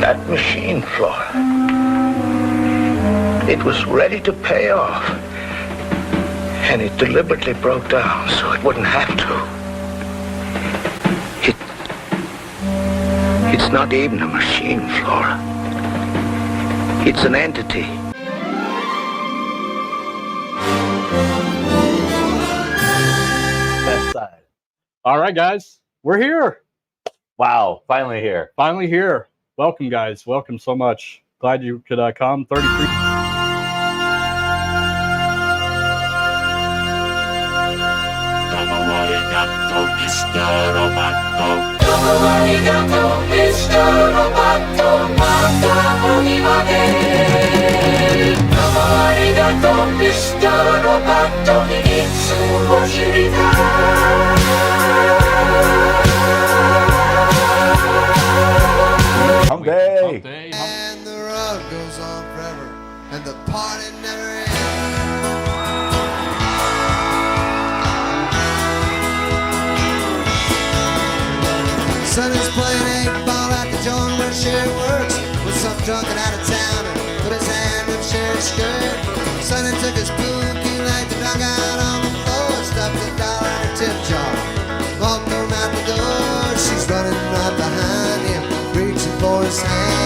That machine, Flora, it was ready to pay off. And it deliberately broke down so it wouldn't have to. It's not even a machine, Flora. It's an entity. Best side. All right, guys, we're here. Wow, finally here. Finally here. Welcome, guys. Welcome so much. Glad you could come. 33. Hump day. And the road goes on forever, and the party never ends. Son is playing 8-ball at the joint where Sherry works, with some drunken out of town and put his hand in Sherry's skirt. Sonny took his spooky leg to dunk out on the floor, stuffed $1 in a tip jar, walked him out the door. She's running right behind him, reaching for his hand.